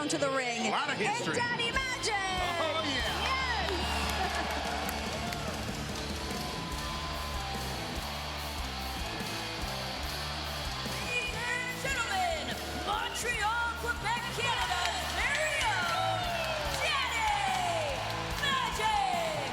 onto the ring. A lot of history. It's Daddy Magic! Oh, yeah. Yes! Ladies and gentlemen, Montreal, Quebec, Canada's very own Daddy Magic!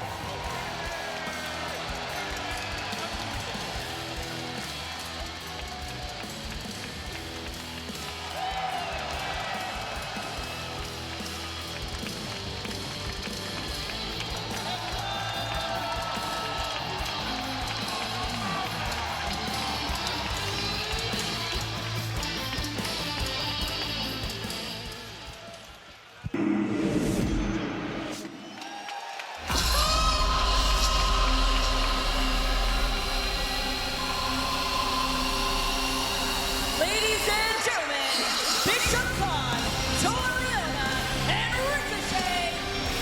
Ladies and gentlemen, Bishop Clon, Liona, and Ricochet,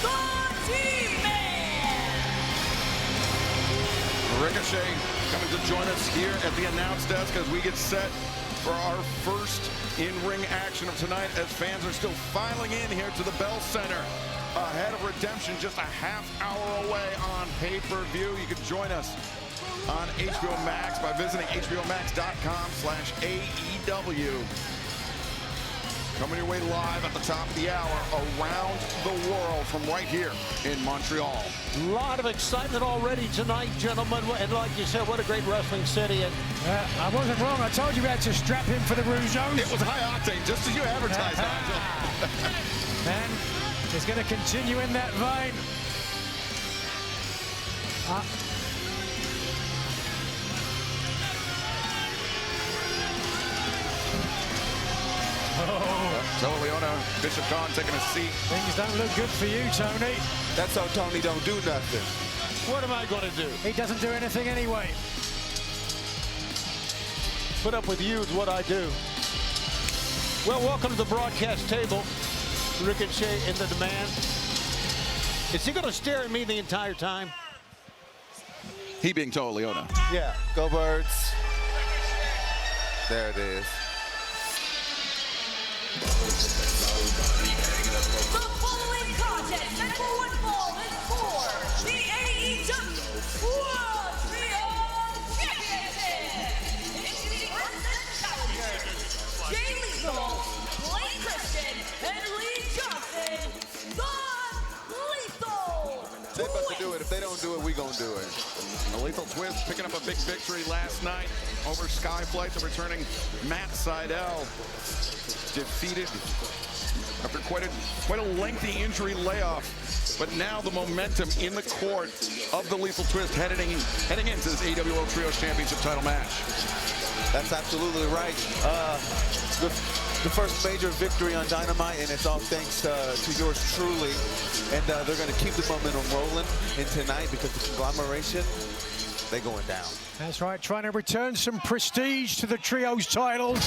the T-Man! Ricochet coming to join us here at the announce desk as we get set for our first in-ring action of tonight as fans are still filing in here to the Bell Center. Ahead of Redemption, just a half hour away on pay-per-view. You can join us on HBO Max by visiting hbomax.com/AEW. Coming your way live at the top of the hour around the world from right here in Montreal. A lot of excitement already tonight, gentlemen. And like you said, what a great wrestling city. And I wasn't wrong. I told you we had to strap in for the Rougeos. It was high octane, just as you advertised, Nigel. And it's going to continue in that vein. So Liona, Bishop Kaun taking a seat. Things don't look good for you, Tony. That's how Tony don't do nothing. what am I going to do? He doesn't do anything anyway. Put up with you is what I do. Well, welcome to the broadcast table. Ricochet in the demand. Is he going to stare at me the entire time? He being Toa Liona. Yeah, go Birds. There it is. The following contest at one fall is for the AEW World Trio Championship. Introducing the challengers, Jay Lethal, Blake Christian, and Lee Johnson, the Lethal They're about to do it. If they don't do it, we gonna do it. The Lethal Twist picking up a big victory last night over Skyflight. The returning Matt Sydal defeated after quite a lengthy injury layoff. But now the momentum in the court of the Lethal Twist heading into this AEW World Trios Championship title match. That's absolutely right. The first major victory on Dynamite, and it's all thanks to yours truly. And they're going to keep the momentum rolling in tonight because the Conglomeration, they going down. That's right, trying to return some prestige to the Trios titles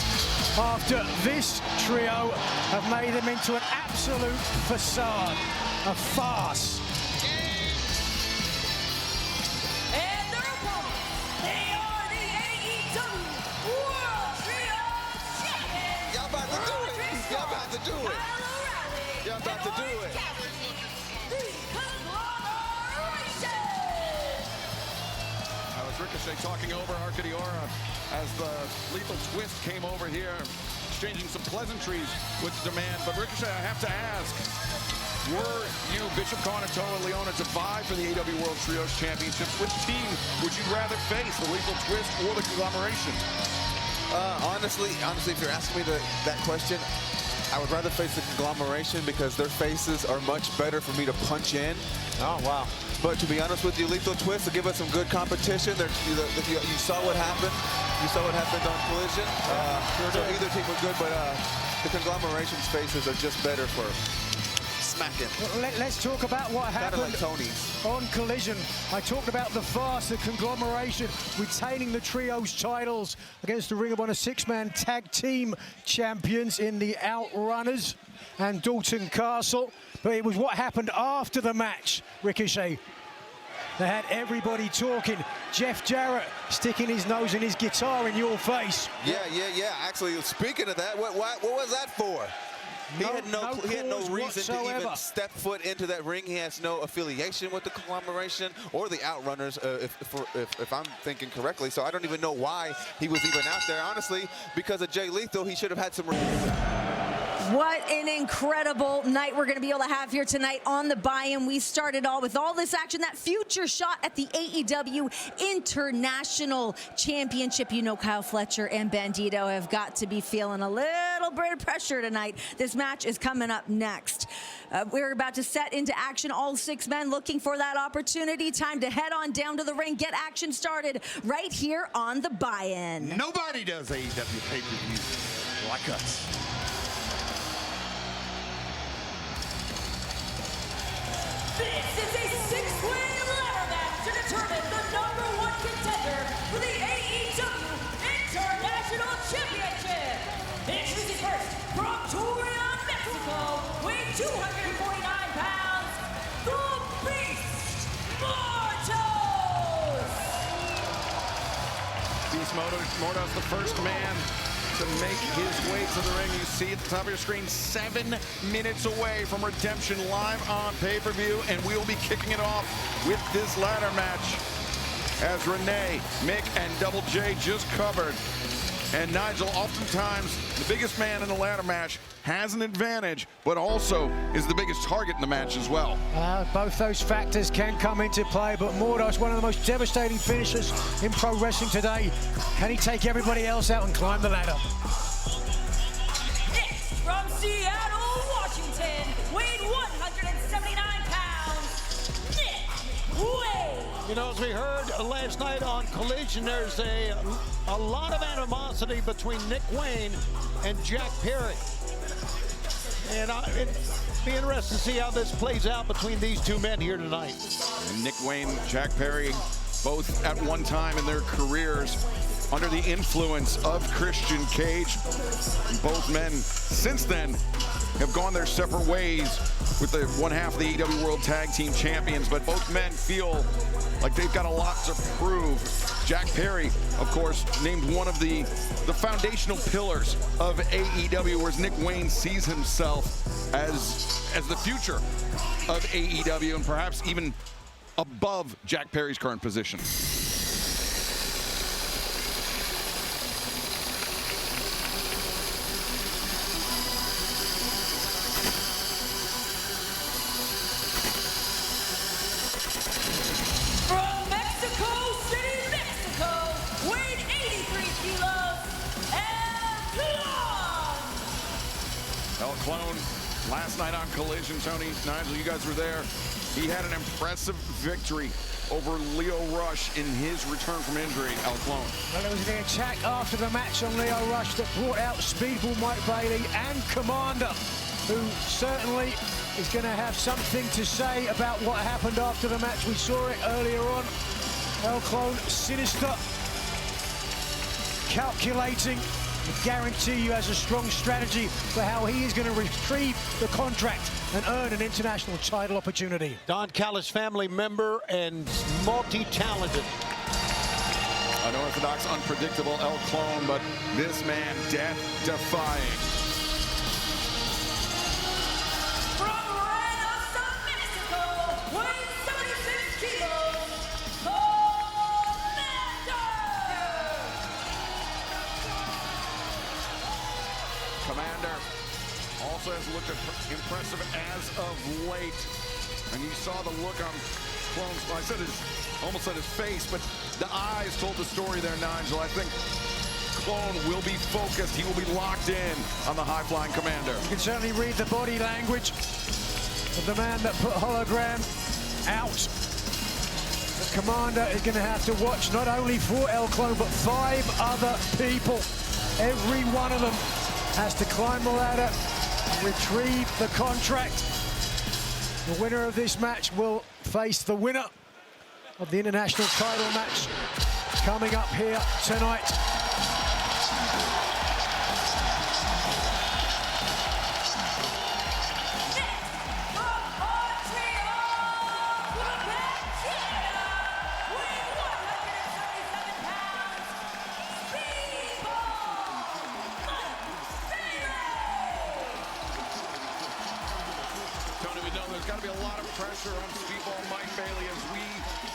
after this trio have made them into an absolute facade, a farce. and their opponents. They are the AEW World Trio Champions. Y'all about to do it. Y'all about to do it. Y'all about to do it. The Conglomeration. That was Ricochet talking over Arkady as the Lethal Twist came over here, exchanging some pleasantries with the demand. But Ricochet, I have to ask, were you, Bishop Kaun and Toa Liona, to vie for the AEW World Trios Championships, which team would you rather face, the Lethal Twist or the Conglomeration? Honestly, if you're asking me that question, I would rather face the Conglomeration because their faces are much better for me to punch in. Oh, wow. But to be honest with you, Lethal Twist will give us some good competition. You saw what happened. You saw what happened on Collision. So either team was good, but the Conglomeration's faces are just better for smacking. Let's talk about what happened like Tony's on Collision. I talked about the farce, the Conglomeration retaining the Trios titles against the Ring of Honor six-man tag team champions in the Outrunners and Dalton Castle. But it was what happened after the match, Ricochet. They had everybody talking. Jeff Jarrett sticking his nose in his guitar in your face. Yeah. Actually, speaking of that, what was that for? He had no reason whatsoever to even step foot into that ring. He has no affiliation with the Conglomeration or the Outrunners, if I'm thinking correctly. So I don't even know why he was even out there. Honestly, because of Jay Lethal, he should have had some. What an incredible night we're going to be able to have here tonight on the buy-in. We started all with all this action, that future shot at the AEW International Championship. You know, Kyle Fletcher and Bandido have got to be feeling a little bit of pressure tonight. This match is coming up next. We're about to set into action, all 6 men looking for that opportunity. Time to head on down to the ring, get action started right here on the buy-in. Nobody does AEW pay-per-view like us. This is a 6-way ladder match to determine the #1 contender for the AEW International Championship. Introducing first, from Montreal, Mexico, weighing 249 pounds, the Beast Mortos. Beast Mortos, the first man to make his way to the ring. You see at the top of your screen, 7 minutes away from Redemption live on pay-per-view, and we will be kicking it off with this ladder match as Renee, Mick, and Double J just covered. And Nigel, oftentimes the biggest man in the ladder match has an advantage, but also is the biggest target in the match as well. Both those factors can come into play, but Mortos, one of the most devastating finishers in pro wrestling today. Can he take everybody else out and climb the ladder? Next, from Seattle, Washington, weighing 179 pounds, Nick Wayne. You know, as we heard last night on Collision, there's a lot of animosity between Nick Wayne and Jack Perry. And it'd be interesting to see how this plays out between these 2 men here tonight. And Nick Wayne, Jack Perry, both at one time in their careers under the influence of Christian Cage. And both men since then have gone their separate ways with the one half of the AEW World Tag Team Champions, but both men feel like they've got a lot to prove. Jack Perry, of course, named one of the foundational pillars of AEW, whereas Nick Wayne sees himself as the future of AEW and perhaps even above Jack Perry's current position. From Mexico City, Mexico, weighing 83 kilos, El Clon, last night on Collision, Tony, Nigel, you guys were there. He had an impressive victory over Leo Rush in his return from injury, El Clon. Well, there was an attack after the match on Leo Rush that brought out Speedball Mike Bailey and Komander, who certainly is going to have something to say about what happened after the match. We saw it earlier on. El Clon, sinister, calculating. I guarantee you has a strong strategy for how he is going to retrieve the contract and earn an international title opportunity. Don Callis family member and multi-talented. Unorthodox, unpredictable El Clon, but this man death-defying. From Reynosa, Mexico, weighing 76 kilos, Komander. Komander also has looked impressive as of late. And you saw the look on Clon's, I said almost said his face, but the eyes told the story there, Nigel. I think Clon will be focused. He will be locked in on the high-flying Komander. You can certainly read the body language of the man that put Hologram out. The Komander is going to have to watch not only for El Clon, but 5 other people. Every one of them has to climb the ladder, retrieve the contract. The winner of this match will face the winner of the international title match coming up here tonight. Tony, we know there's got to be a lot of pressure on Speedball Mike Bailey as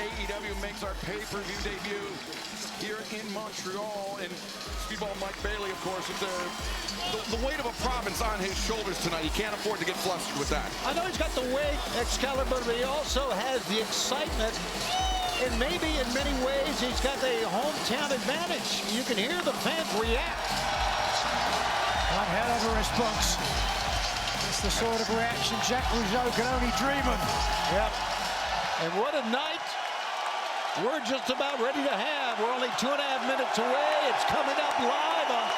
AEW makes our pay-per-view debut here in Montreal. And Speedball Mike Bailey, of course, with the weight of a province on his shoulders tonight. He can't afford to get flustered with that. I know he's got the weight, Excalibur, but he also has the excitement. And maybe in many ways, he's got the hometown advantage. You can hear the fans react. One hell of a response. It's the sort of reaction Jack Rougeau can only dream of. Yep. And what a night we're just about ready to have. We're only 2.5 minutes away. It's coming up live on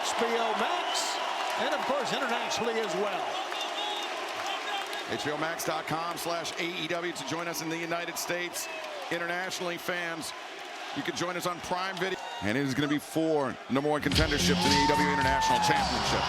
HBO Max and, of course, internationally as well. HBOMax.com/AEW to join us in the United States. Internationally, fans, you can join us on Prime Video. And it is going to be for #1 contendership to the AEW International Championship.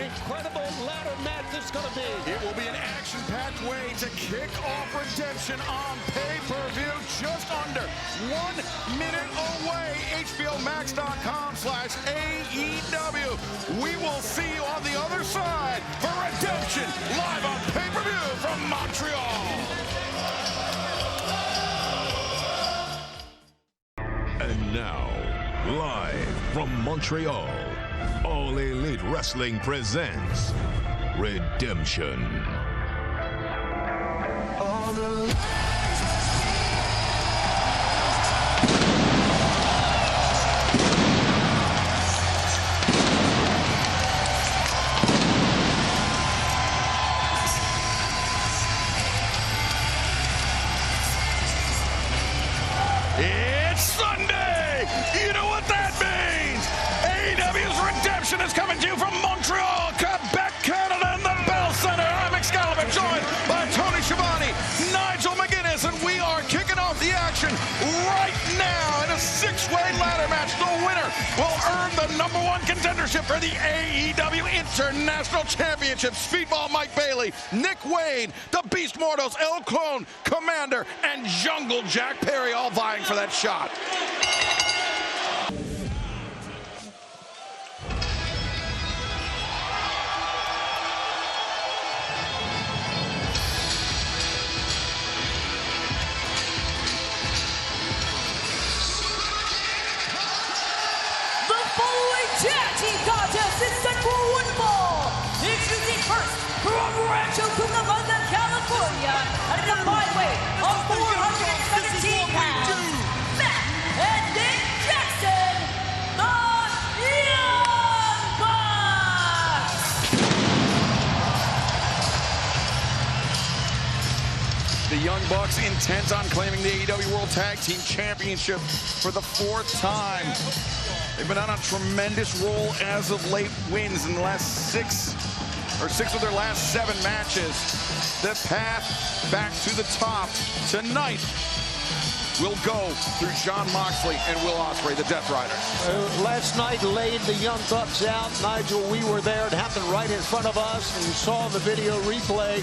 Incredible ladder match this is going to be. It will be an action-packed way to kick off Redemption on pay-per-view, just under 1 minute away. HBOMax.com/AEW. We will see you on the other side for Redemption live on pay-per-view from Montreal. And now, live from Montreal, All Elite Wrestling presents Redemption. It's Sunday! You know what that means! AEW's Redemption is coming to you from Montreal, Quebec, Canada, and the Bell Center. I'm Excalibur, joined by Tony Schiavone, Nigel McGuinness, and we are kicking off the action right now in a 6-way ladder match. The winner will earn the #1 contendership for the AEW International Championship. Speedball Mike Bailey, Nick Wayne, the Beast Mortos, Clon, Komander, and Jungle Jack Perry all vying for that shot. Tag team contest is set for one fall. Introducing first from Rancho Cucamonga, California, at a combined weight of 417 pounds, Matt and Nick Jackson, the Young Bucks. The Young Bucks intent on claiming the AEW World Tag Team Championship for the 4th time. They've been on a tremendous roll as of late, wins in the last 6 of their last 7 matches. The path back to the top tonight will go through Jon Moxley and Will Ospreay, the Death Riders. Last night laid the Young Bucks out. Nigel, we were there. It happened right in front of us, and you saw the video replay.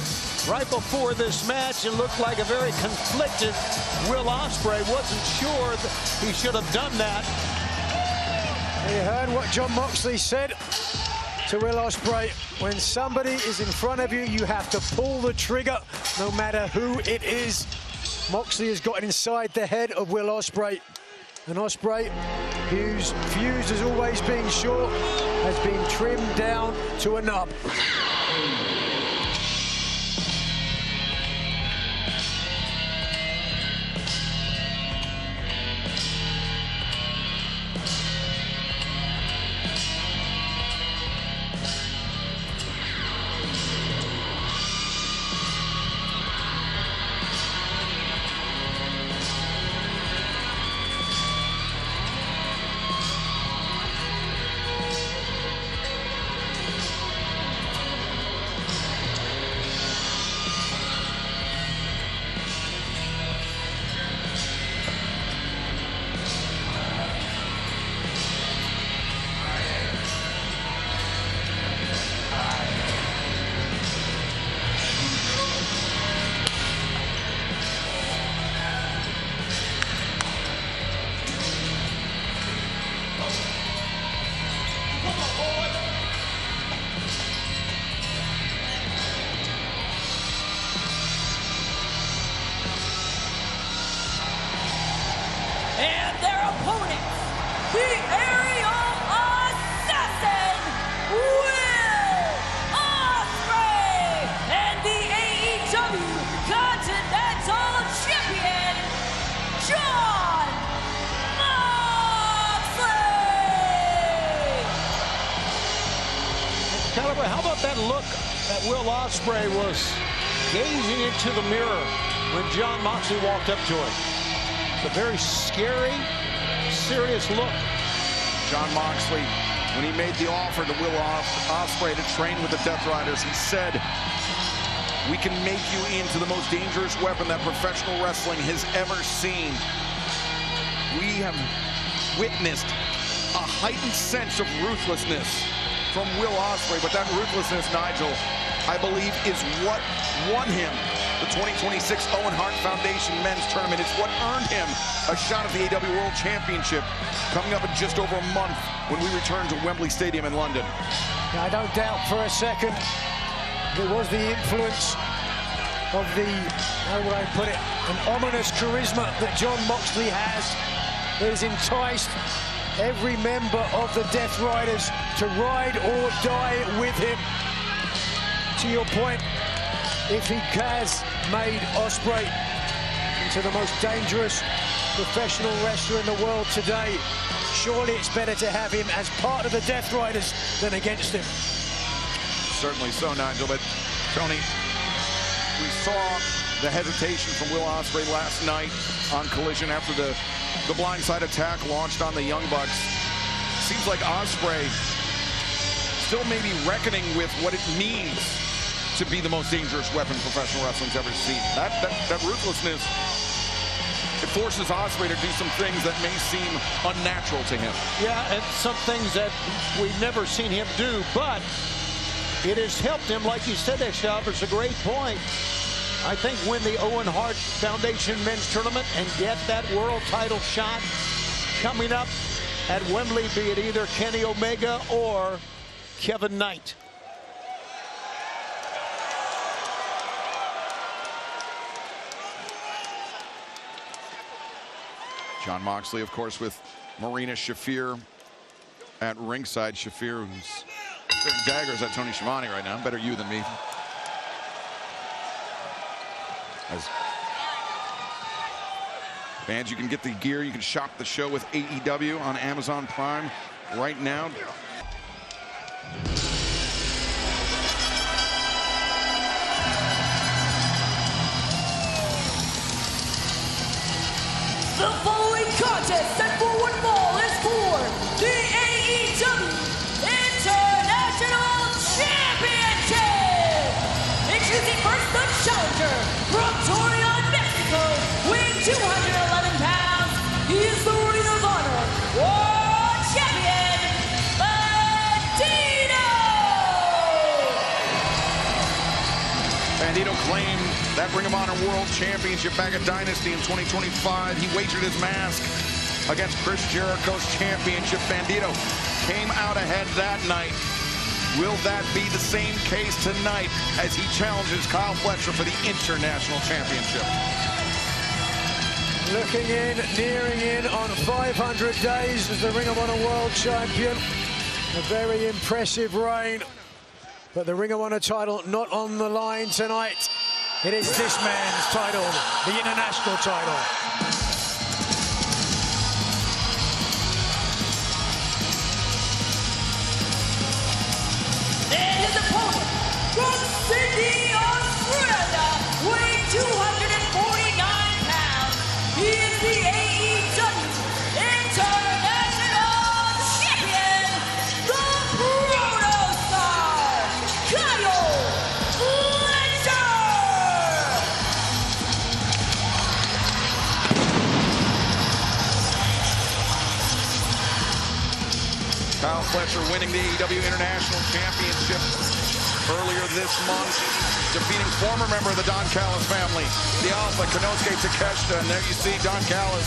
Right before this match, it looked like a very conflicted Will Ospreay. Wasn't sure that he should have done that. You heard what Jon Moxley said to Will Ospreay. When somebody is in front of you, you have to pull the trigger, no matter who it is. Moxley has gotten inside the head of Will Ospreay. And Ospreay, whose fuse has always been short, has been trimmed down to a nub. and their opponents, the aerial assassin, Will Ospreay, and the AEW Continental Champion, Jon Moxley. Excalibur, how about that look that Will Ospreay was gazing into the mirror when Jon Moxley walked up to him? It's a very scary, serious look. Jon Moxley, when he made the offer to Will Ospreay to train with the Death Riders, he said, "We can make you into the most dangerous weapon that professional wrestling has ever seen." We have witnessed a heightened sense of ruthlessness from Will Ospreay, but that ruthlessness, Nigel, I believe is what won him the 2026 Owen Hart Foundation Men's Tournament. It's what earned him a shot at the AEW World Championship coming up in just over a month when we return to Wembley Stadium in London. I don't doubt for a second it was the influence of the, how would I put it, an ominous charisma that Jon Moxley has that has enticed every member of the Death Riders to ride or die with him. To your point, if he has made Ospreay into the most dangerous professional wrestler in the world today, surely it's better to have him as part of the Death Riders than against him. Certainly so, Nigel, but Tony, we saw the hesitation from Will Ospreay last night on Collision after the blindside attack launched on the Young Bucks. Seems like Ospreay still may be reckoning with what it means to be the most dangerous weapon professional wrestling's ever seen. That ruthlessness, it forces Ospreay to do some things that may seem unnatural to him. Yeah, and some things that we've never seen him do, but it has helped him, like you said, Excalibur. It's a great point. I think win the Owen Hart Foundation Men's Tournament and get that world title shot coming up at Wembley, be it either Kenny Omega or Kevin Knight. Jon Moxley, of course, with Marina Shafir at ringside. Shafir, who's throwing daggers at Tony Schiavone right now. Better you than me. As fans, you can get the gear. You can shop the show with AEW on Amazon Prime right now. The following contest set for one fall is for the AEW International Championship. Introducing first the challenger from Torreon, Mexico, weighing 211 pounds. He is the Ring of Honor World Champion, Bandido. Bandido claimed that Ring of Honor World Championship back at Dynasty in 2025. He wagered his mask against Chris Jericho's championship. Bandido came out ahead that night. Will that be the same case tonight as he challenges Kyle Fletcher for the International Championship? Looking in, nearing in on 500 days as the Ring of Honor World Champion. A very impressive reign. But the Ring of Honor title not on the line tonight. It is this man's title, the international title. And his opponent from Sydney, Australia, weighing 249 pounds. He is the AEW International Champion, the Protostar, Kyle Fletcher. Kyle Fletcher winning the AEW International Championship earlier this month, defeating former member of the Don Callis family, the Alpha, Konosuke Takeshita. And there you see Don Callis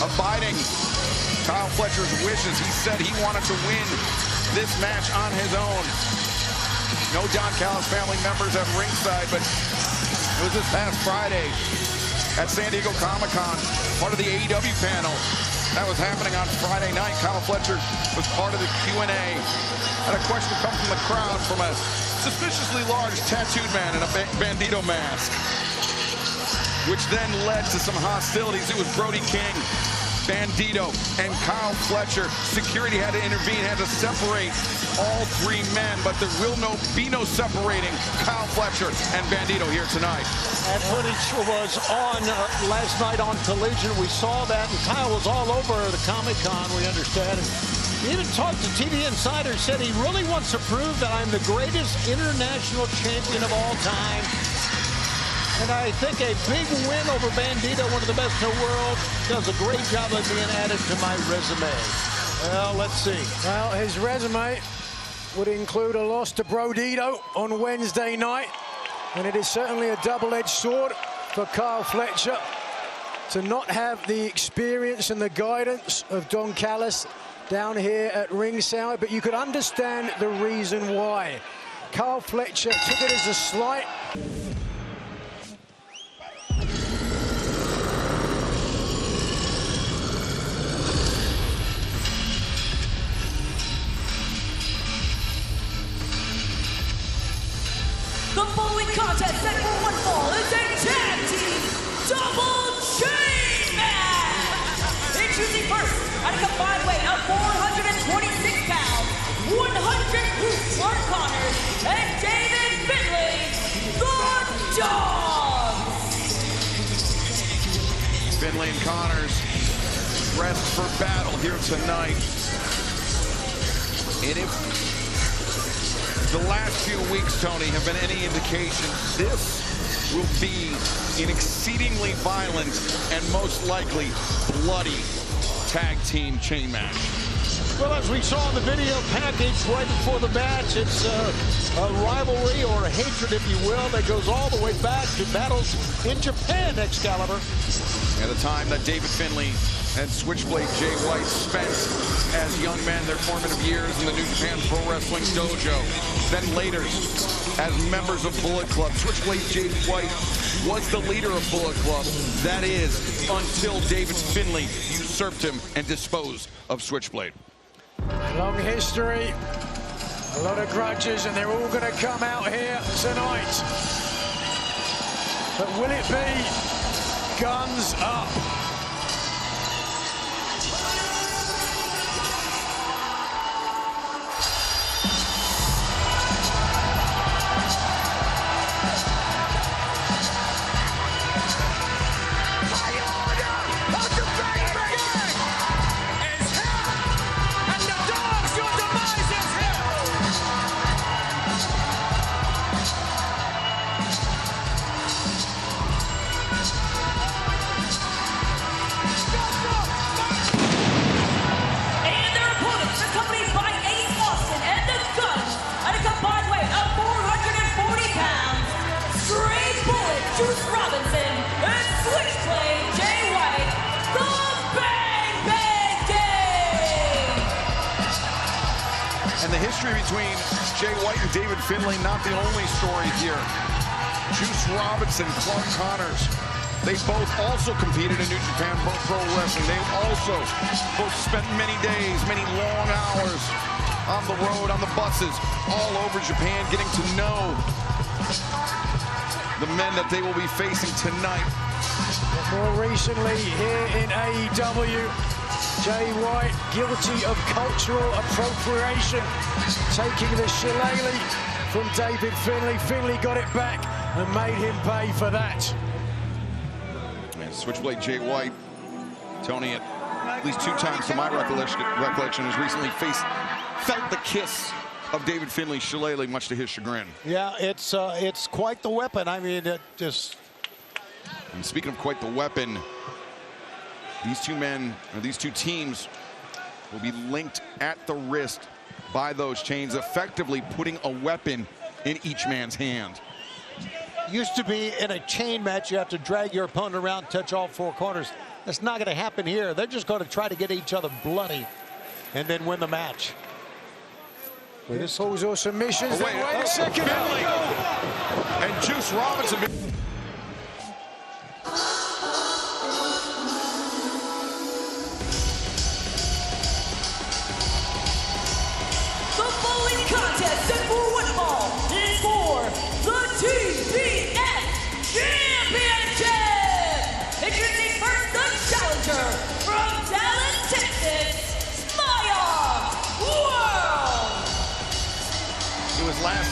abiding Kyle Fletcher's wishes. He said he wanted to win this match on his own. No Don Callis family members at ringside, but it was this past Friday at San Diego Comic-Con, part of the AEW panel. That was happening on Friday night. Kyle Fletcher was part of the Q&A. Had a question come from the crowd from a suspiciously large tattooed man in a Bandido mask, which then led to some hostilities. It was Brody King, Bandido, and Kyle Fletcher. Security had to intervene, had to separate all three men, but there will be no separating Kyle Fletcher and Bandido here tonight. That footage was on last night on Collision. We saw that, and Kyle was all over the Comic-Con, we understand. He even talked to TV Insider, said he really wants to prove that I'm the greatest international champion of all time. And I think a big win over Bandido, one of the best in the world, does a great job of being added to my resume. Well, let's see. Well, his resume would include a loss to Bandido on Wednesday night. And it is certainly a double-edged sword for Kyle Fletcher to not have the experience and the guidance of Don Callis down here at ringside. But you could understand the reason why. Kyle Fletcher took it as a slight. The following contest set for one fall is a tag team double chain match. Introducing first at a combined weight of 426 pounds, 100 proof Mark Connors and David Finlay, the Dogs. Finlay and Connors dressed for battle here tonight. And if the last few weeks, Tony, have been any indication, this will be an exceedingly violent and most likely bloody tag team chain match. Well, as we saw in the video package right before the match, it's a rivalry or a hatred, if you will, that goes all the way back to battles in Japan, Excalibur. At the time that David Finlay and Switchblade Jay White spent as young men their formative years in the New Japan Pro Wrestling Dojo. Then later, as members of Bullet Club, Switchblade Jay White was the leader of Bullet Club. That is, until David Finlay usurped him and disposed of Switchblade. Long history, a lot of grudges, and they're all going to come out here tonight. But will it be guns up? And the history between Jay White and David Finlay, not the only story here. Juice Robinson, Clon Connors, they both also competed in New Japan Pro Wrestling. They also both spent many days, many long hours on the road, on the buses, all over Japan, getting to know the men that they will be facing tonight. More recently here in AEW, Jay White guilty of cultural appropriation, taking the shillelagh from David Finlay. Finlay got it back and made him pay for that. And Switchblade Jay White, Tony, at least 2 times to my recollection, has recently felt the kiss of David Finlay's shillelagh, much to his chagrin. Yeah, it's quite the weapon. I mean, it just... And speaking of quite the weapon, these two men, or these two teams, will be linked at the wrist by those chains, effectively putting a weapon in each man's hand. Used to be in a chain match, you have to drag your opponent around, touch all 4 corners. That's not going to happen here. They're just going to try to get each other bloody and then win the match. This pulls or submissions. Oh, wait a second. Finlay and Juice Robinson.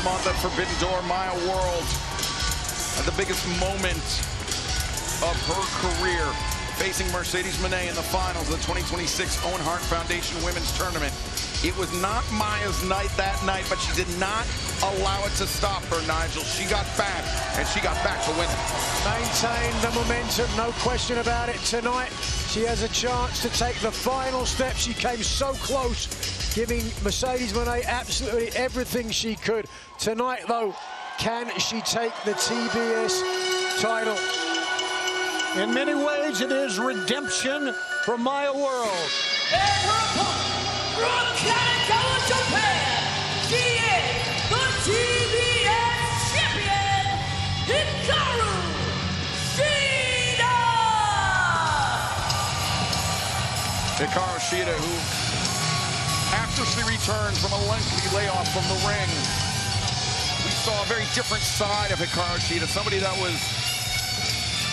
month at Forbidden Door, Maya World, at the biggest moment of her career, facing Mercedes Moné in the finals of the 2026 Owen Hart Foundation Women's Tournament. It was not Maya's night that night, but she did not allow it to stop her, Nigel. She got back, and she got back to winning. Maintain the momentum, no question about it. Tonight, she has a chance to take the final step. She came so close, giving Mercedes Moné absolutely everything she could. Tonight, though, can she take the TBS title? In many ways, it is redemption from Maya World. And her opponent from Canada, Japan, she is the TBS champion, Hikaru Shida! Hikaru Shida, who, after she returned from a lengthy layoff from the ring, we saw a very different side of Hikaru Shida, somebody that was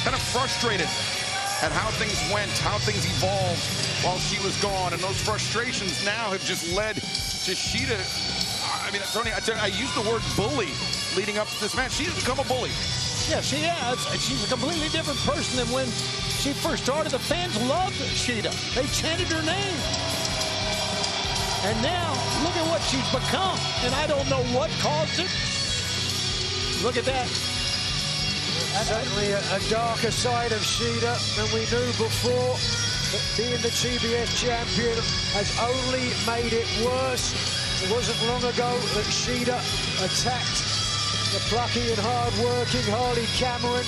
kind of frustrated at how things went, how things evolved while she was gone. And those frustrations now have just led to Shida. I mean, Tony, I used the word bully leading up to this match. She has become a bully. Yeah, she has. She's a completely different person than when she first started. The fans loved Shida. They chanted her name. And now, look at what she's become. And I don't know what caused it. Look at that. Certainly a darker side of Shida than we knew before. But being the TBS champion has only made it worse. It wasn't long ago that Shida attacked the plucky and hard-working Harley Cameron,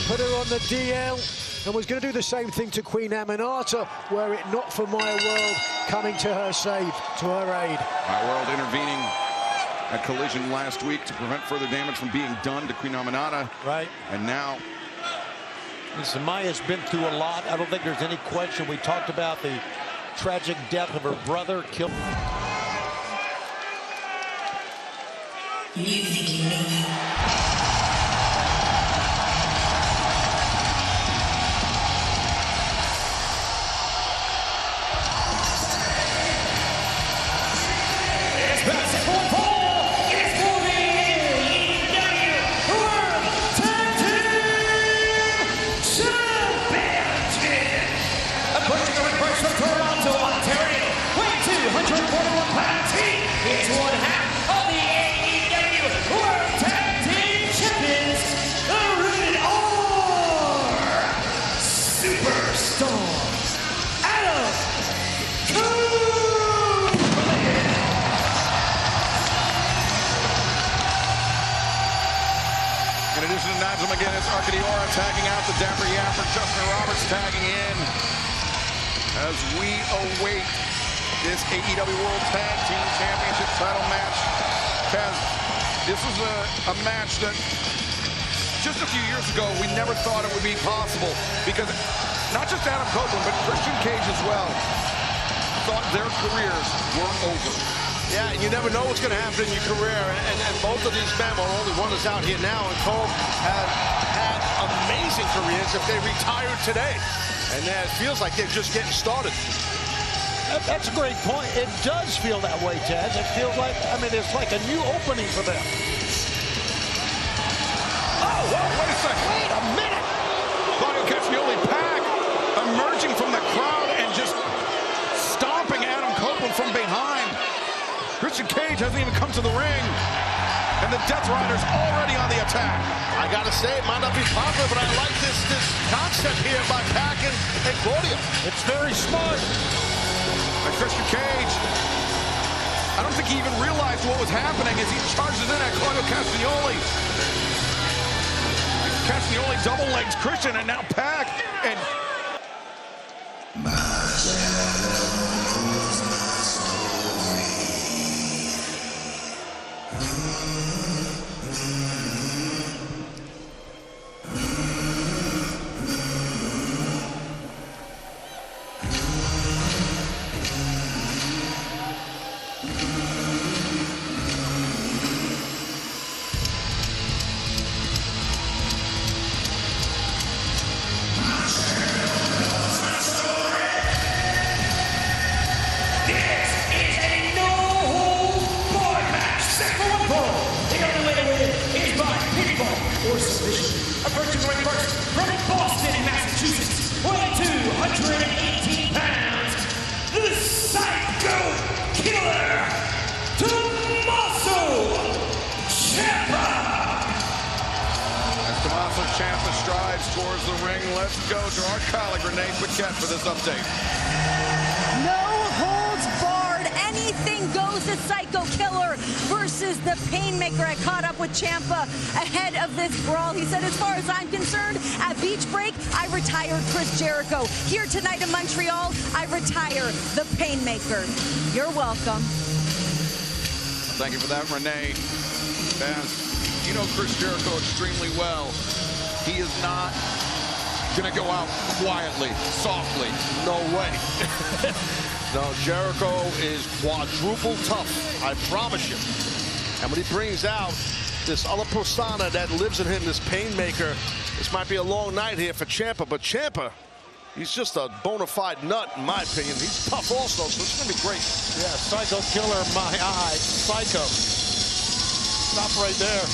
put her on the DL, and was going to do the same thing to Queen Aminata, were it not for Maya World coming to her save, to her aid. Maya World intervening at Collision last week to prevent further damage from being done to Queen Aminata. Right. And now, listen, Maya's been through a lot. I don't think there's any question. We talked about the tragic death of her brother killed. From Toronto, Ontario, weighing 241 pounds, he is one half of the AEW World Tag Team Champions, the Rated R Superstars, Adam Cole. in addition to Nigel McGuinness, Arkady tagging out the Dapper Yapper, Justin Roberts tagging in. As we await this AEW World Tag Team Championship title match. Kaz, this was a match that just a few years ago we never thought it would be possible, because not just Adam Copeland, but Christian Cage as well thought their careers were over. Yeah, and you never know what's going to happen in your career, and both of these men are only runners out here now, and Cole have had amazing careers if they retired today. And it feels like they're just getting started. That's a great point. It does feel that way, Taz. It feels like, I mean, it's like a new opening for them. Oh, whoa, wait a second. Wait a minute. Claudio Castagnoli Pac emerging from the crowd and just stomping Adam Copeland from behind. Christian Cage hasn't even come to the ring. And the Death Rider's already on the attack. I gotta say, it might not be popular, but I like this concept here by Pac and Claudio. It's very smart. And Christian Cage, I don't think he even realized what was happening as he charges in at Claudio Castagnoli. Castagnoli double legs Christian, and now Pac and approaching the ring first from Boston, Massachusetts, weighing 218 pounds, the Psycho Killer, Tommaso Ciampa. As Tommaso Ciampa strides towards the ring, let's go to our colleague Renee Paquette for this update. No holds barred. Anything goes to Psycho Killer versus the Painmaker. I caught up with Ciampa ahead of this brawl. He said, as far as I'm concerned, at Beach Break, I retired Chris Jericho. Here tonight in Montreal, I retire the Painmaker. You're welcome. Thank you for that, Renee. You know Chris Jericho extremely well. He is not going to go out quietly, softly. No way. No, Jericho is quadruple tough, I promise you. And when he brings out this other persona that lives in him, this Painmaker, this might be a long night here for Ciampa, but Ciampa, he's just a bona fide nut, in my opinion. He's tough also, so it's going to be great. Yeah, Psycho Killer, my eye. Psycho. Stop right there.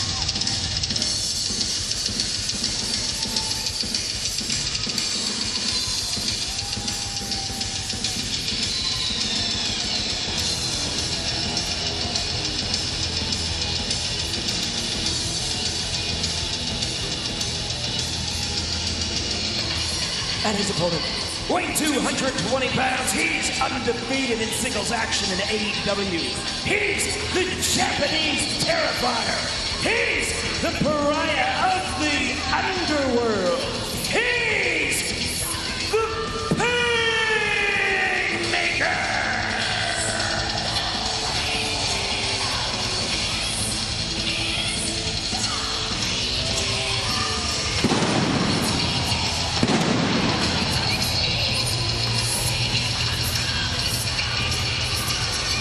And his opponent, weighing 220 pounds, he's undefeated in singles action in AEW. He's the Japanese Terrifier. He's the pariah of the underworld. He's the Painmaker.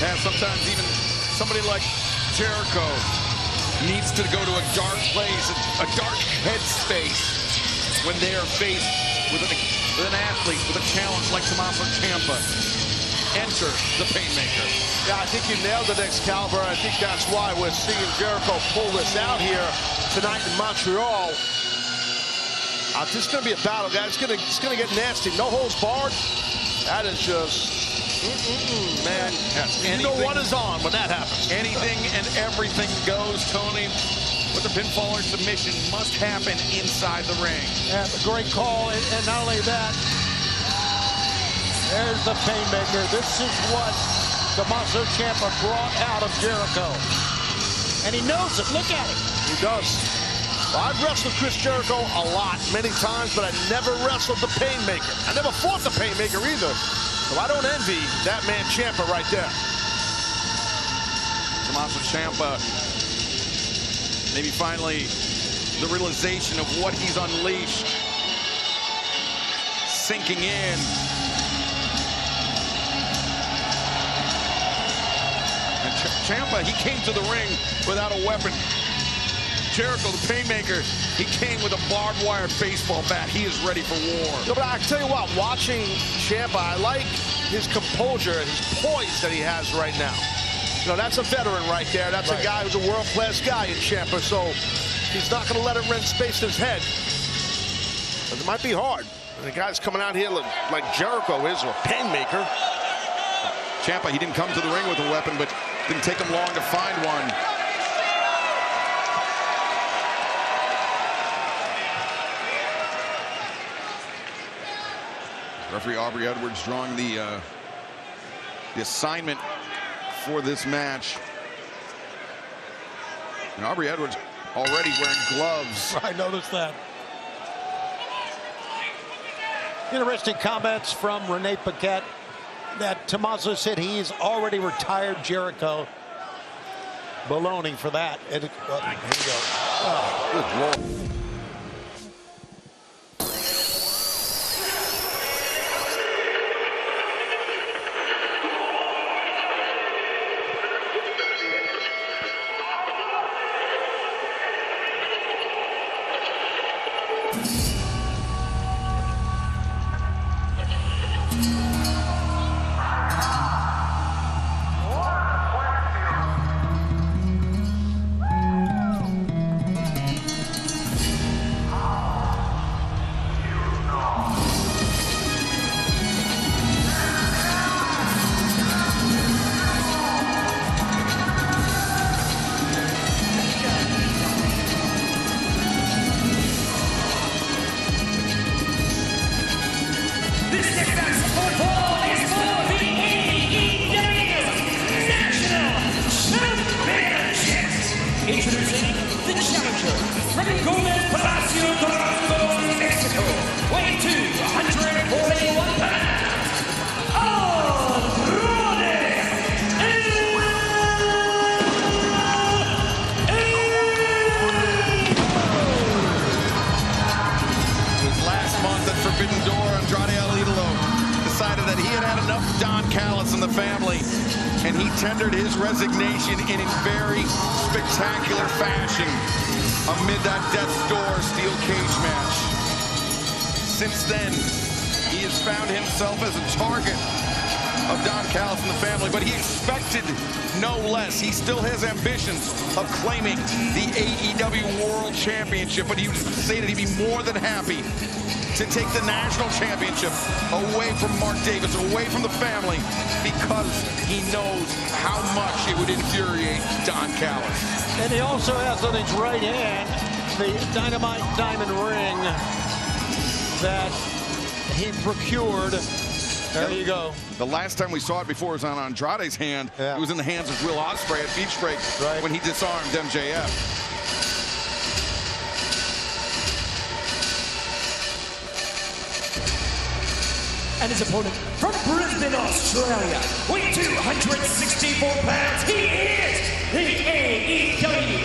And sometimes even somebody like Jericho needs to go to a dark place, a dark headspace when they are faced with an athlete, with a challenge like Tommaso Ciampa. Enter the Painmaker. Yeah, I think you nailed it, Excalibur. I think that's why we're seeing Jericho pull this out here tonight in Montreal. This is going to be a battle, guys. It's going to get nasty. No holds barred. That is just... man, yes, you know what is on when that happens. Anything and everything goes, Tony. But the pinfall or submission must happen inside the ring. Yeah, a great call, and not only that, there's the Painmaker. This is what Tommaso Ciampa brought out of Jericho. And he knows it. Look at it. He does. Well, I've wrestled Chris Jericho a lot, many times, but I never wrestled the Painmaker. I never fought the Painmaker either. So I don't envy that man Ciampa right there. Tommaso Ciampa, maybe finally the realization of what he's unleashed sinking in. And Ciampa, he came to the ring without a weapon. Jericho, the Painmaker, he came with a barbed wire baseball bat. He is ready for war. No, but I tell you what, watching Ciampa, I like his composure, his poise that he has right now. You know, that's a veteran right there. That's a guy who's a world-class guy in Ciampa, so he's not going to let it rent space in his head. But it might be hard. The guy's coming out here like Jericho is, a Painmaker. Ciampa, he didn't come to the ring with a weapon, but didn't take him long to find one. Referee Aubrey Edwards drawing the assignment for this match. And Aubrey Edwards already wearing gloves. I noticed that. Interesting comments from Renee Paquette that Tommaso said he's already retired Jericho. Baloney for that. Here you go. Oh, good Lord. Don Callis and the family, and he tendered his resignation in a very spectacular fashion amid that Death's Door steel cage match. Since then, he has found himself as a target of Don Callis and the family, but he expected no less. He still has ambitions of claiming the AEW World Championship, but he stated he'd be more than happy to take the national championship away from Mark Davis, away from the family, because he knows how much it would infuriate Don Callis. And he also has on his right hand the Dynamite Diamond ring that he procured. There you go. The last time we saw it before was on Andrade's hand. Yeah. It was in the hands of Will Ospreay at Beach Break when he disarmed MJF. And his opponent from Brisbane, Australia, weighing 264 pounds, he is the AEW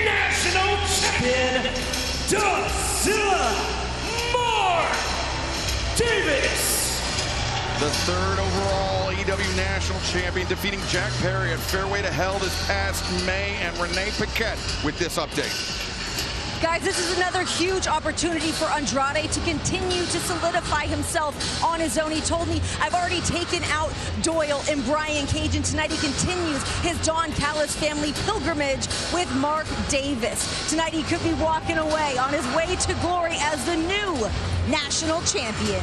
National Champion, Mark Davis. The third overall AEW National Champion, defeating Jack Perry at Fairway to Hell this past May, and Renee Paquette with this update. Guys, this is another huge opportunity for Andrade to continue to solidify himself on his own. He told me, I've already taken out Doyle and Brian Cage, and tonight he continues his Don Callis family pilgrimage with Mark Davis. Tonight he could be walking away on his way to glory as the new national champion.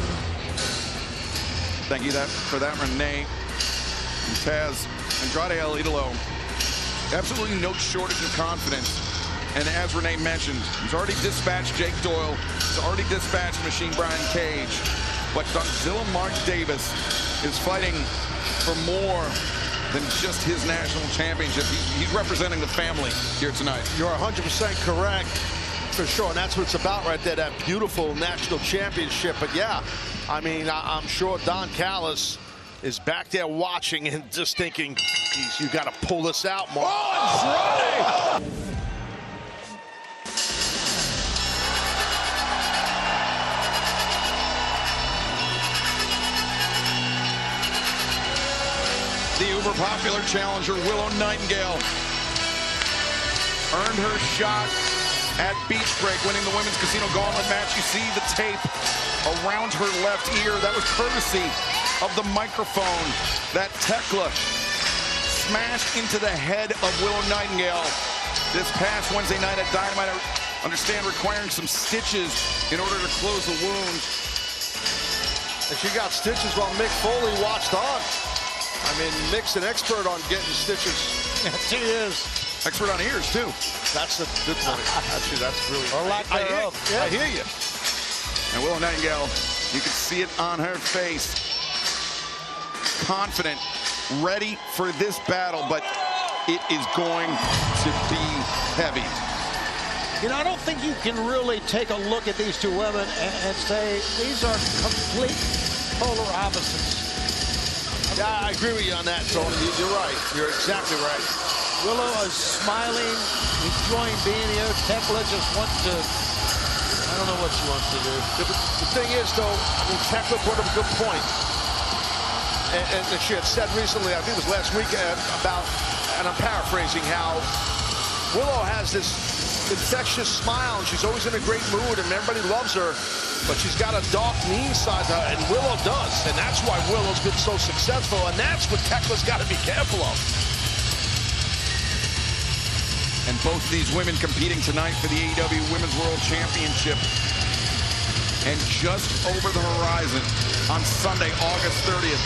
Thank you for that, Renee. Taz, Andrade El Idolo, absolutely no shortage of confidence. And as Renee mentioned, he's already dispatched Jake Doyle. He's already dispatched Machine Brian Cage. But Godzilla Mark Davis is fighting for more than just his national championship. He's representing the family here tonight. You're 100% correct, for sure. And that's what it's about right there, that beautiful national championship. But yeah, I mean, I'm sure Don Callis is back there watching and just thinking, geez, you got to pull this out, Mark. Oh, Andrade! The uber-popular challenger, Willow Nightingale, earned her shot at Beach Break, winning the Women's Casino Gauntlet match. You see the tape around her left ear. That was courtesy of the microphone that Tekla smashed into the head of Willow Nightingale this past Wednesday night at Dynamite. I understand requiring some stitches in order to close the wound. And she got stitches while Mick Foley watched on. I mean, Mick's an expert on getting stitches. Yes, he is. Expert on ears, too. That's a good point. Actually, that's really... Or lack thereof. I hear you. And Willow Nightingale, you can see it on her face. Confident, ready for this battle, but it is going to be heavy. You know, I don't think you can really take a look at these two women and say these are complete polar opposites. Yeah, I agree with you on that, Tony. You're right. You're exactly right. Willow is smiling, enjoying being here. Tekla just wants to, I don't know what she wants to do. The thing is, though, I mean, Tekla brought up a good point. And she had said recently, I think it was last week, about, and I'm paraphrasing, how Willow has this infectious smile, and she's always in a great mood, and everybody loves her. But she's got a dark, mean side to her, and Willow does. And that's why Willow's been so successful, and that's what Tekla's got to be careful of. And both these women competing tonight for the AEW Women's World Championship. And just over the horizon on Sunday, August 30th,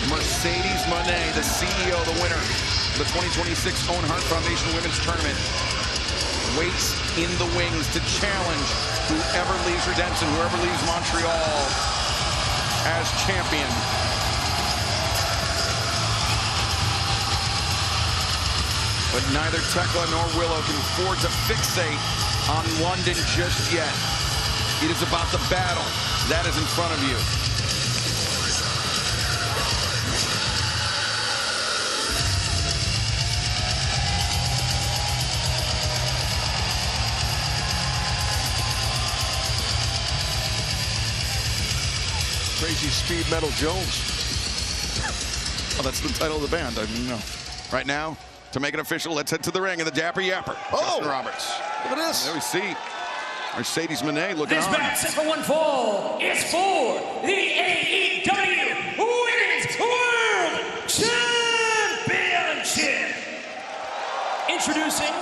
Mercedes Moné, the CEO, the winner of the 2026 Owen Hart Foundation Women's Tournament, waits in the wings to challenge whoever leaves Redemption, whoever leaves Montreal as champion. But neither Tekla nor Willow can afford to fixate on London just yet. It is about the battle that is in front of you. Crazy Speed Metal Jones. Oh, that's the title of the band. I didn't know. Right now, to make it official, let's head to the ring in the Dapper Yapper. Oh, Justin Roberts. Look at this. There we see Mercedes Moné looking This on. bout set for one fall is for the AEW Women's World Championship. Introducing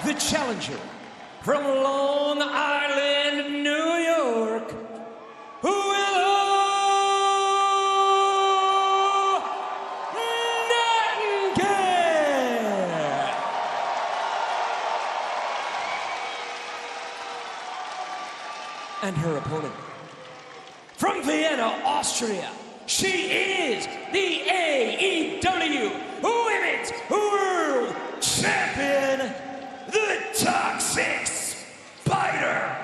the challenger from Long Island, New York, Willow Nightingale. And her opponent from Vienna, Austria, she is the AEW Women's World Champion, the Toxic Spider,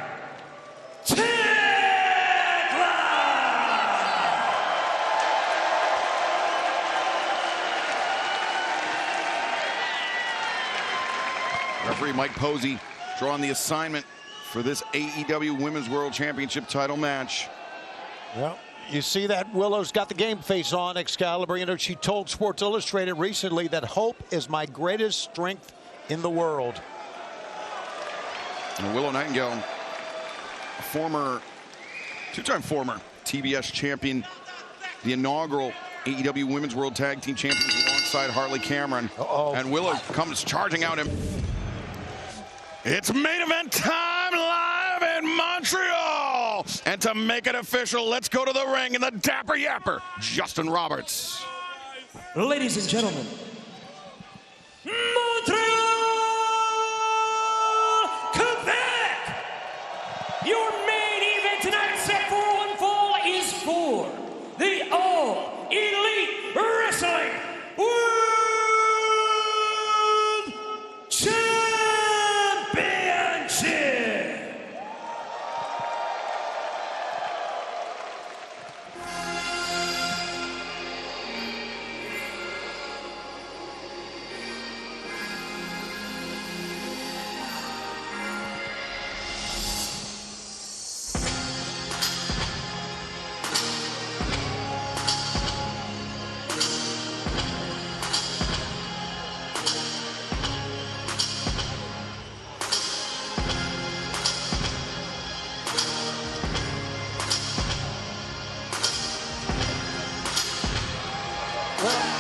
Referee Mike Posey drawing the assignment for this AEW Women's World Championship title match. Well, you see that Willow's got the game face on, Excalibur. You know, she told Sports Illustrated recently that hope is my greatest strength in the world. And Willow Nightingale, two-time former TBS champion, the inaugural AEW Women's World Tag Team Champions alongside Harley Cameron. And Willow comes charging out him. It's main event time live in Montreal. And to make it official, let's go to the ring in the Dapper Yapper, Justin Roberts. Ladies and gentlemen, Montreal, Quebec! Your main event tonight, set for one fall, is for the All Elite Wrestling World Championship!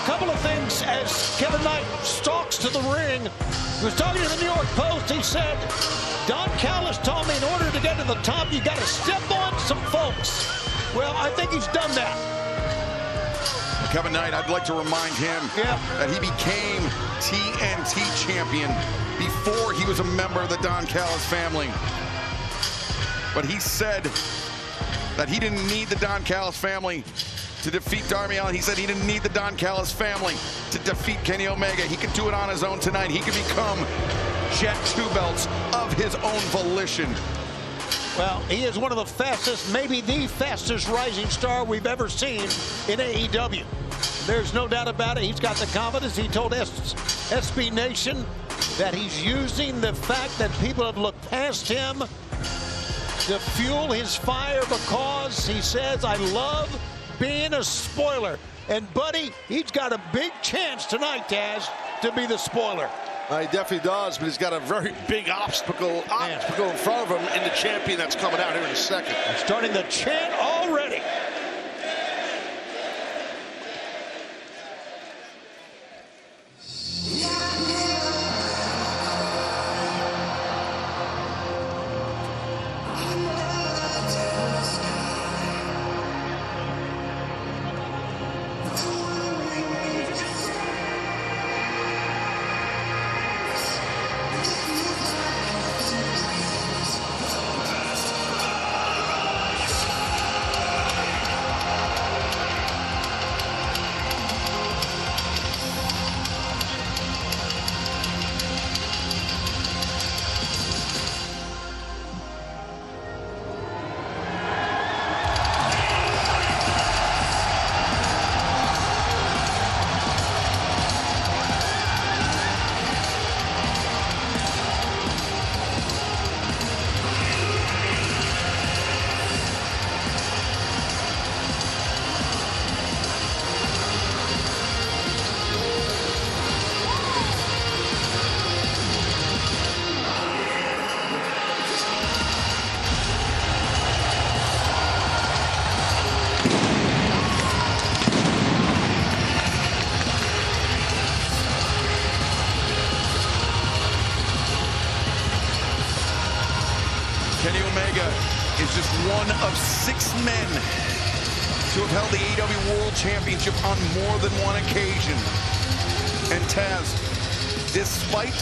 Couple of things as Kevin Knight stalks to the ring. He was talking to the New York Post. He said, Don Callis told me in order to get to the top, you got to step on some folks. Well, I think he's done that. Kevin Knight, I'd like to remind him that he became TNT champion before he was a member of the Don Callis family. But he said that he didn't need the Don Callis family to defeat Darby Allin. He said he didn't need the Don Callis family to defeat Kenny Omega. He could do it on his own tonight. He could become Jet 2 Belts of his own volition. Well, he is one of the fastest, maybe the fastest rising star we've ever seen in AEW. There's no doubt about it. He's got the confidence. He told SB Nation that he's using the fact that people have looked past him to fuel his fire because he says, I love being a spoiler. And, buddy, he's got a big chance tonight, Taz, to be the spoiler. He definitely does, but he's got a very big obstacle in front of him in the champion that's coming out here in a second. I'm starting the chant already. one of 6 men to have held the AEW World Championship on more than one occasion. And Taz, despite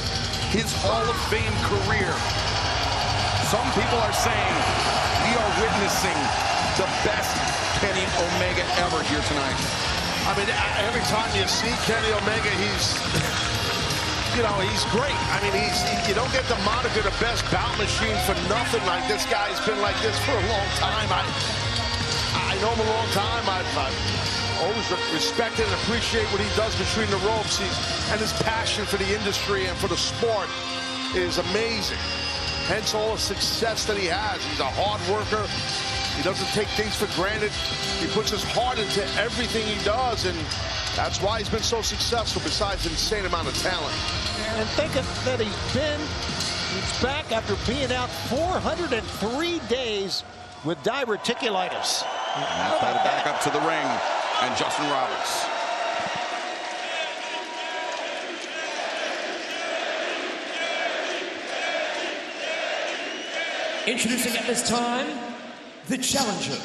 his Hall of Fame career, some people are saying we are witnessing the best Kenny Omega ever here tonight. I mean, every time you see Kenny Omega, he's, you know, he's great. I mean, you don't get the moniker the best bout machine for nothing. Like, this guy's been like this for a long time. I know him a long time. I've always respected and appreciate what he does between the ropes. And his passion for the industry and for the sport is amazing. Hence all the success that he has. He's a hard worker. He doesn't take things for granted. He puts his heart into everything he does, and that's why he's been so successful, besides an insane amount of talent. And think that he's back after being out 403 days with diverticulitis. Batted back up to the ring, and Justin Roberts. Introducing at this time, the challenger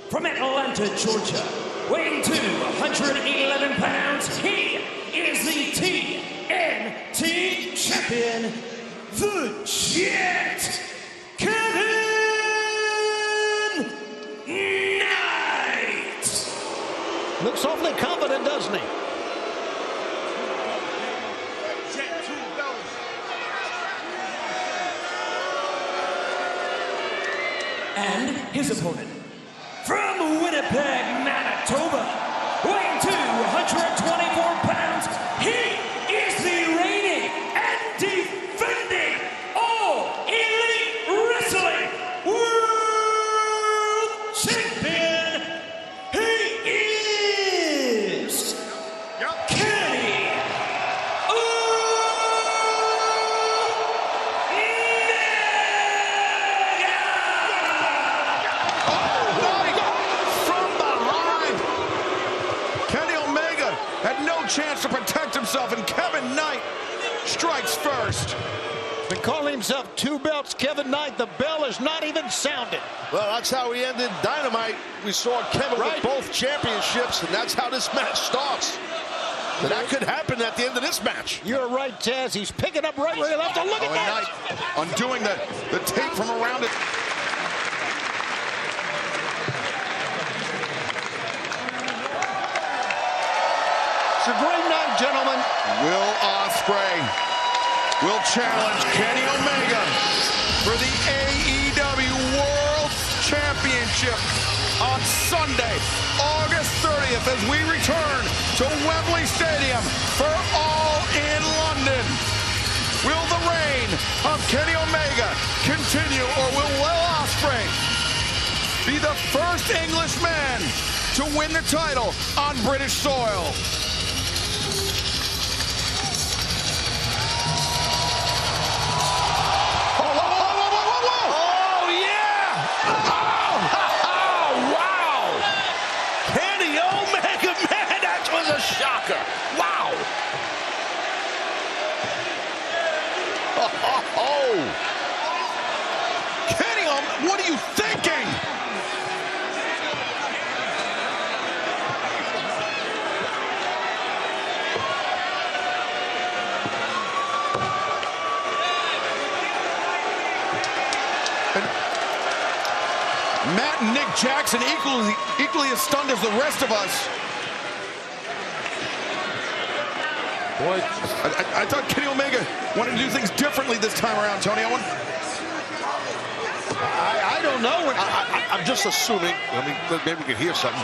from Atlanta, Georgia, weighing 211 pounds, he is the TNT champion, the Jet, Kevin Knight. Looks awfully confident, doesn't he? And his opponent, from Winnipeg, Manitoba, weighing 224 pounds, he is the reigning and defending All Elite Wrestling World Champion. He is Kenny chance to protect himself, and Kevin Knight strikes first. Been calling himself 2 belts, Kevin Knight. The bell is not even sounded. Well, that's how he ended Dynamite. We saw Kevin with both championships, and that's how this match starts. So that could happen at the end of this match. You're right, Taz. He's picking up right where he left. Look at that. Knight undoing the tape from around it. It's a great night, gentlemen. Will Ospreay will challenge Kenny Omega for the AEW World Championship on Sunday, August 30th, as we return to Wembley Stadium for All in London. Will the reign of Kenny Omega continue, or will Will Ospreay be the first Englishman to win the title on British soil? Shocker. Wow. Oh. Kenny, what are you thinking? And Matt and Nick Jackson equally as stunned as the rest of us. Boy, I thought Kenny Omega wanted to do things differently this time around, Tony. I don't know. I'm just assuming. I mean, maybe we could hear something.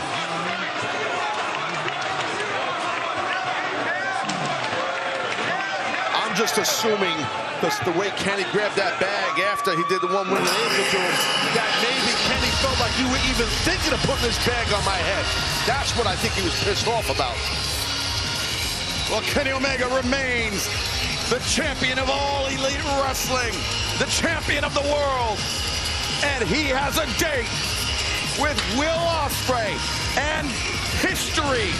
I'm just assuming the way Kenny grabbed that bag after he did the one-winged angel to him, that maybe Kenny felt like you were even thinking of putting this bag on my head. That's what I think he was pissed off about. Well, Kenny Omega remains the champion of All Elite Wrestling, the champion of the world, and he has a date with Will Ospreay and history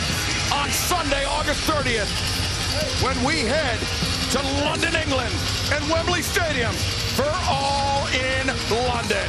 on Sunday, August 30th, when we head to London, England, and Wembley Stadium for All in London.